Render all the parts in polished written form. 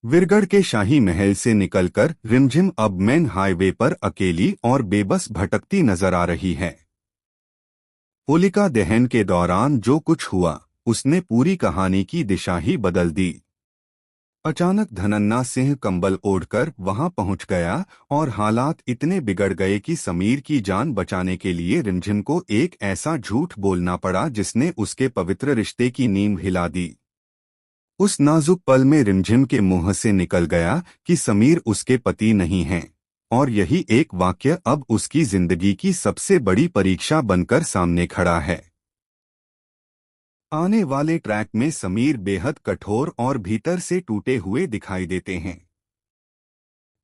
विरगढ़ के शाही महल से निकलकर रिमझिम अब मेन हाईवे पर अकेली और बेबस भटकती नजर आ रही है। होलिका दहन के दौरान जो कुछ हुआ उसने पूरी कहानी की दिशा ही बदल दी। अचानक धनन्ना सिंह कंबल ओढ़कर वहां पहुंच गया और हालात इतने बिगड़ गए कि समीर की जान बचाने के लिए रिमझिम को एक ऐसा झूठ बोलना पड़ा जिसने उसके पवित्र रिश्ते की नींव हिला दी। उस नाजुक पल में रिमझिम के मुंह से निकल गया कि समीर उसके पति नहीं हैं, और यही एक वाक्य अब उसकी जिंदगी की सबसे बड़ी परीक्षा बनकर सामने खड़ा है। आने वाले ट्रैक में समीर बेहद कठोर और भीतर से टूटे हुए दिखाई देते हैं।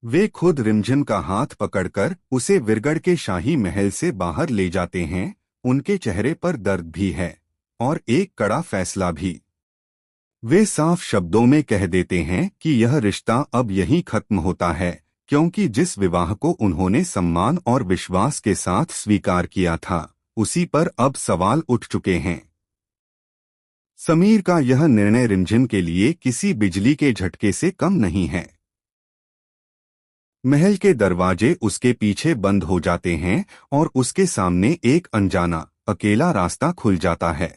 वे खुद रिमझिम का हाथ पकड़कर उसे विरगढ़ के शाही महल से बाहर ले जाते हैं। उनके चेहरे पर दर्द भी है और एक कड़ा फैसला भी। वे साफ शब्दों में कह देते हैं कि यह रिश्ता अब यहीं खत्म होता है, क्योंकि जिस विवाह को उन्होंने सम्मान और विश्वास के साथ स्वीकार किया था उसी पर अब सवाल उठ चुके हैं। समीर का यह निर्णय रिमझिम के लिए किसी बिजली के झटके से कम नहीं है। महल के दरवाजे उसके पीछे बंद हो जाते हैं और उसके सामने एक अनजाना अकेला रास्ता खुल जाता है।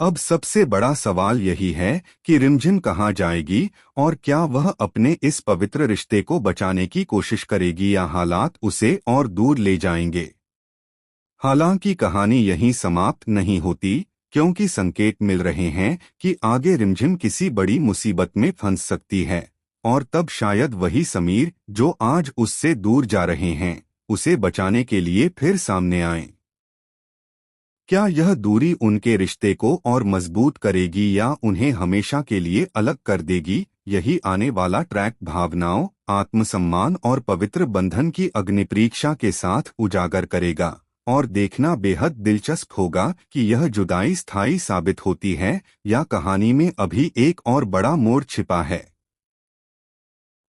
अब सबसे बड़ा सवाल यही है कि रिमझिम कहाँ जाएगी और क्या वह अपने इस पवित्र रिश्ते को बचाने की कोशिश करेगी या हालात उसे और दूर ले जाएंगे। हालांकि कहानी यहीं समाप्त नहीं होती, क्योंकि संकेत मिल रहे हैं कि आगे रिमझिम किसी बड़ी मुसीबत में फंस सकती है, और तब शायद वही समीर जो आज उससे दूर जा रहे हैं उसे बचाने के लिए फिर सामने आए। क्या यह दूरी उनके रिश्ते को और मजबूत करेगी या उन्हें हमेशा के लिए अलग कर देगी? यही आने वाला ट्रैक भावनाओं, आत्मसम्मान और पवित्र बंधन की अग्निपरीक्षा के साथ उजागर करेगा, और देखना बेहद दिलचस्प होगा कि यह जुदाई स्थायी साबित होती है या कहानी में अभी एक और बड़ा मोड़ छिपा है।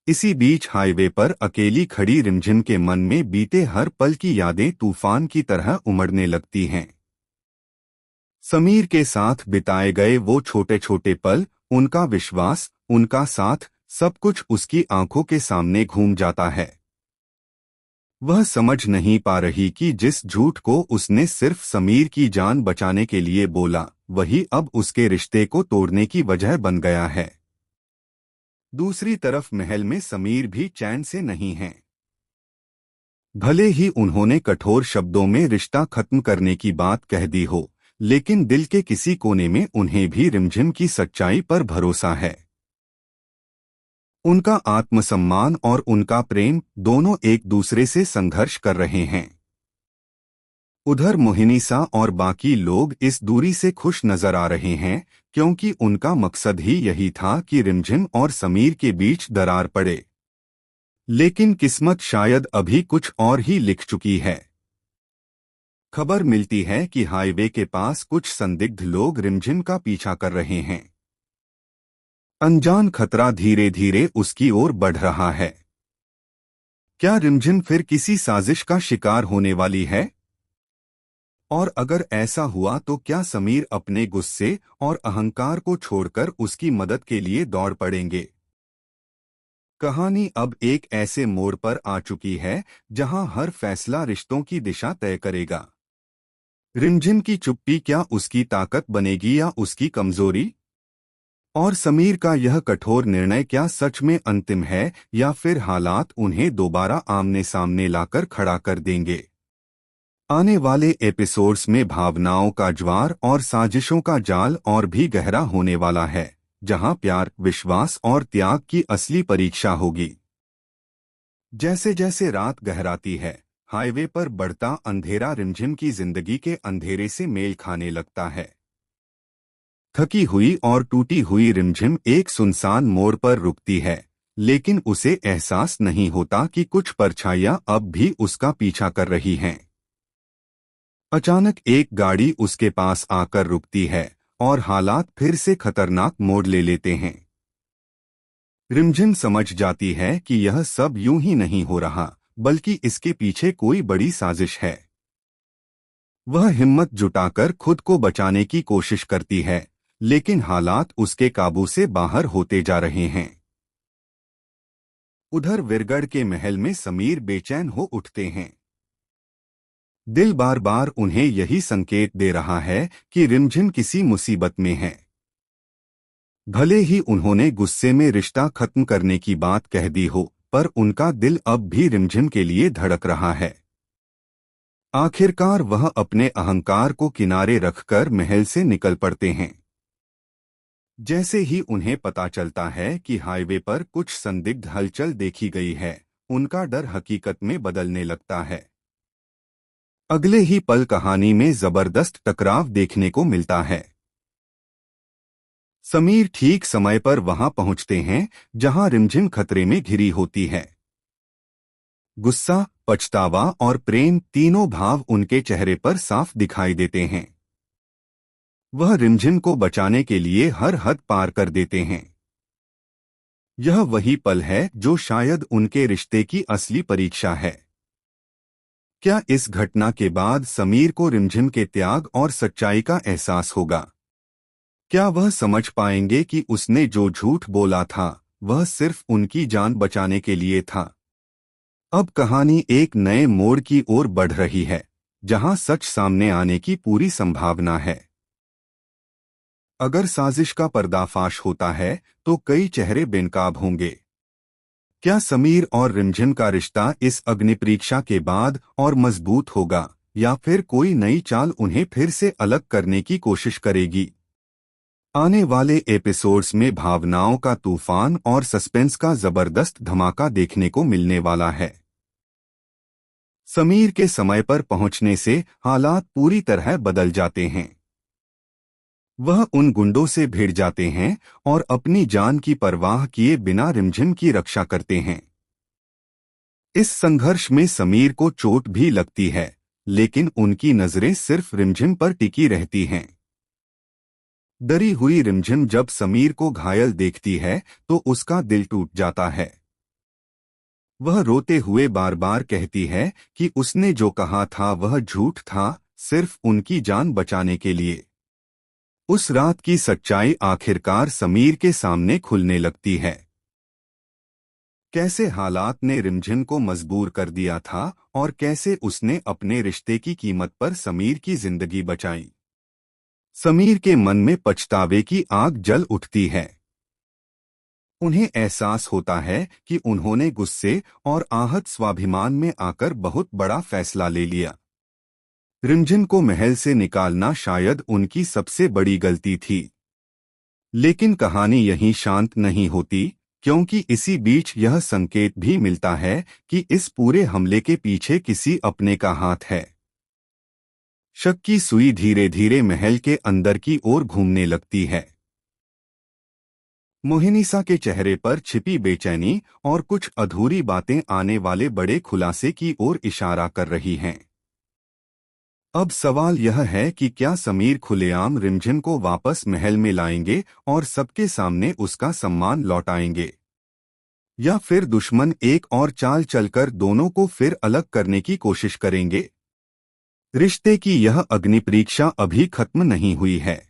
इसी बीच हाईवे पर अकेली खड़ी रिमझिम के मन में बीते हर पल की यादें तूफान की तरह उमड़ने लगती हैं। समीर के साथ बिताए गए वो छोटे छोटे पल, उनका विश्वास, उनका साथ, सब कुछ उसकी आंखों के सामने घूम जाता है। वह समझ नहीं पा रही कि जिस झूठ को उसने सिर्फ समीर की जान बचाने के लिए बोला वही अब उसके रिश्ते को तोड़ने की वजह बन गया है। दूसरी तरफ महल में समीर भी चैन से नहीं है। भले ही उन्होंने कठोर शब्दों में रिश्ता खत्म करने की बात कह दी हो, लेकिन दिल के किसी कोने में उन्हें भी रिमझिम की सच्चाई पर भरोसा है। उनका आत्मसम्मान और उनका प्रेम दोनों एक दूसरे से संघर्ष कर रहे हैं। उधर मोहिनीसा और बाकी लोग इस दूरी से खुश नजर आ रहे हैं, क्योंकि उनका मकसद ही यही था कि रिमझिम और समीर के बीच दरार पड़े। लेकिन किस्मत शायद अभी कुछ और ही लिख चुकी है। खबर मिलती है कि हाईवे के पास कुछ संदिग्ध लोग रिमझिम का पीछा कर रहे हैं। अनजान खतरा धीरे धीरे उसकी ओर बढ़ रहा है। क्या रिमझिम फिर किसी साजिश का शिकार होने वाली है? और अगर ऐसा हुआ तो क्या समीर अपने गुस्से और अहंकार को छोड़कर उसकी मदद के लिए दौड़ पड़ेंगे? कहानी अब एक ऐसे मोड़ पर आ चुकी है जहां हर फैसला रिश्तों की दिशा तय करेगा। रिमझिम की चुप्पी क्या उसकी ताकत बनेगी या उसकी कमजोरी? और समीर का यह कठोर निर्णय क्या सच में अंतिम है या फिर हालात उन्हें दोबारा आमने सामने लाकर खड़ा कर देंगे? आने वाले एपिसोड्स में भावनाओं का ज्वार और साजिशों का जाल और भी गहरा होने वाला है, जहां प्यार, विश्वास और त्याग की असली परीक्षा होगी। जैसे जैसे रात गहराती है, हाईवे पर बढ़ता अंधेरा रिमझिम की जिंदगी के अंधेरे से मेल खाने लगता है। थकी हुई और टूटी हुई रिमझिम एक सुनसान मोड़ पर रुकती है, लेकिन उसे एहसास नहीं होता कि कुछ परछाइयां अब भी उसका पीछा कर रही हैं। अचानक एक गाड़ी उसके पास आकर रुकती है और हालात फिर से खतरनाक मोड़ ले लेते हैं। रिमझिम समझ जाती है कि यह सब यूं ही नहीं हो रहा, बल्कि इसके पीछे कोई बड़ी साजिश है। वह हिम्मत जुटाकर खुद को बचाने की कोशिश करती है, लेकिन हालात उसके काबू से बाहर होते जा रहे हैं। उधर विरगढ़ के महल में समीर बेचैन हो उठते हैं। दिल बार बार उन्हें यही संकेत दे रहा है कि रिमझिम किसी मुसीबत में है। भले ही उन्होंने गुस्से में रिश्ता खत्म करने की बात कह दी हो, पर उनका दिल अब भी रिमझिम के लिए धड़क रहा है। आखिरकार वह अपने अहंकार को किनारे रखकर महल से निकल पड़ते हैं। जैसे ही उन्हें पता चलता है कि हाईवे पर कुछ संदिग्ध हलचल देखी गई है, उनका डर हकीकत में बदलने लगता है। अगले ही पल कहानी में जबरदस्त टकराव देखने को मिलता है। समीर ठीक समय पर वहां पहुंचते हैं जहां रिमझिम खतरे में घिरी होती है। गुस्सा, पछतावा और प्रेम तीनों भाव उनके चेहरे पर साफ दिखाई देते हैं। वह रिमझिम को बचाने के लिए हर हद पार कर देते हैं। यह वही पल है जो शायद उनके रिश्ते की असली परीक्षा है। क्या इस घटना के बाद समीर को रिमझिम के त्याग और सच्चाई का एहसास होगा? क्या वह समझ पाएंगे कि उसने जो झूठ बोला था वह सिर्फ उनकी जान बचाने के लिए था? अब कहानी एक नए मोड़ की ओर बढ़ रही है, जहां सच सामने आने की पूरी संभावना है। अगर साजिश का पर्दाफाश होता है तो कई चेहरे बेनकाब होंगे। क्या समीर और रिमझिम का रिश्ता इस अग्निपरीक्षा के बाद और मजबूत होगा, या फिर कोई नई चाल उन्हें फिर से अलग करने की कोशिश करेगी? आने वाले एपिसोड्स में भावनाओं का तूफान और सस्पेंस का जबरदस्त धमाका देखने को मिलने वाला है। समीर के समय पर पहुंचने से हालात पूरी तरह बदल जाते हैं। वह उन गुंडों से भिड़ जाते हैं और अपनी जान की परवाह किए बिना रिमझिम की रक्षा करते हैं। इस संघर्ष में समीर को चोट भी लगती है, लेकिन उनकी नजरें सिर्फ रिमझिम पर टिकी रहती हैं। डरी हुई रिमझिम जब समीर को घायल देखती है तो उसका दिल टूट जाता है। वह रोते हुए बार बार कहती है कि उसने जो कहा था वह झूठ था, सिर्फ उनकी जान बचाने के लिए। उस रात की सच्चाई आखिरकार समीर के सामने खुलने लगती है। कैसे हालात ने रिमझिम को मजबूर कर दिया था और कैसे उसने अपने रिश्ते की कीमत पर समीर की जिंदगी बचाई। समीर के मन में पछतावे की आग जल उठती है। उन्हें एहसास होता है कि उन्होंने गुस्से और आहत स्वाभिमान में आकर बहुत बड़ा फैसला ले लिया। रिमझिम को महल से निकालना शायद उनकी सबसे बड़ी गलती थी। लेकिन कहानी यहीं शांत नहीं होती, क्योंकि इसी बीच यह संकेत भी मिलता है कि इस पूरे हमले के पीछे किसी अपने का हाथ है। शक की सुई धीरे धीरे महल के अंदर की ओर घूमने लगती है। मोहिनीसा के चेहरे पर छिपी बेचैनी और कुछ अधूरी बातें आने वाले बड़े खुलासे की ओर इशारा कर रही हैं। अब सवाल यह है कि क्या समीर खुलेआम रिमझिम को वापस महल में लाएंगे और सबके सामने उसका सम्मान लौटाएंगे, या फिर दुश्मन एक और चाल चलकर दोनों को फिर अलग करने की कोशिश करेंगे। रिश्ते की यह अग्निपरीक्षा अभी खत्म नहीं हुई है।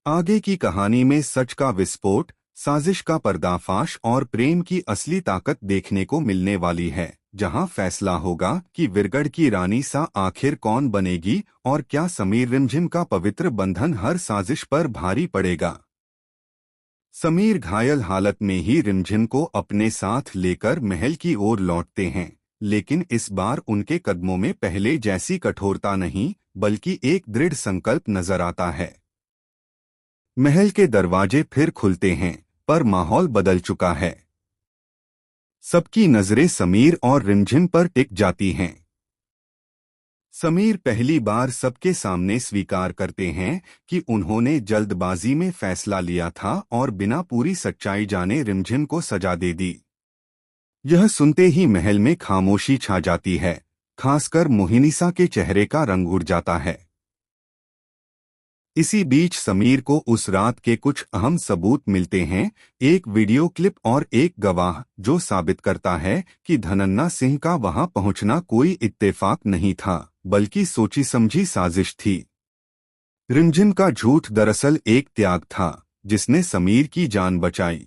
आगे की कहानी में सच का विस्फोट, साजिश का पर्दाफाश और प्रेम की असली ताकत देखने को मिलने वाली है, जहां फैसला होगा कि विरगढ़ की रानी सा आखिर कौन बनेगी और क्या समीर रिमझिम का पवित्र बंधन हर साजिश पर भारी पड़ेगा। समीर घायल हालत में ही रिमझिम को अपने साथ लेकर महल की ओर लौटते हैं, लेकिन इस बार उनके कदमों में पहले जैसी कठोरता नहीं, बल्कि एक दृढ़ संकल्प नजर आता है। महल के दरवाजे फिर खुलते हैं, पर माहौल बदल चुका है। सबकी नजरें समीर और रिमझिम पर टिक जाती हैं। समीर पहली बार सबके सामने स्वीकार करते हैं कि उन्होंने जल्दबाजी में फैसला लिया था और बिना पूरी सच्चाई जाने रिमझिम को सजा दे दी। यह सुनते ही महल में खामोशी छा जाती है, खासकर मोहिनीसा के चेहरे का रंग उड़ जाता है। इसी बीच समीर को उस रात के कुछ अहम सबूत मिलते हैं, एक वीडियो क्लिप और एक गवाह, जो साबित करता है कि धनन्ना सिंह का वहां पहुंचना कोई इत्तेफाक नहीं था, बल्कि सोची समझी साजिश थी। रिमझिम का झूठ दरअसल एक त्याग था जिसने समीर की जान बचाई।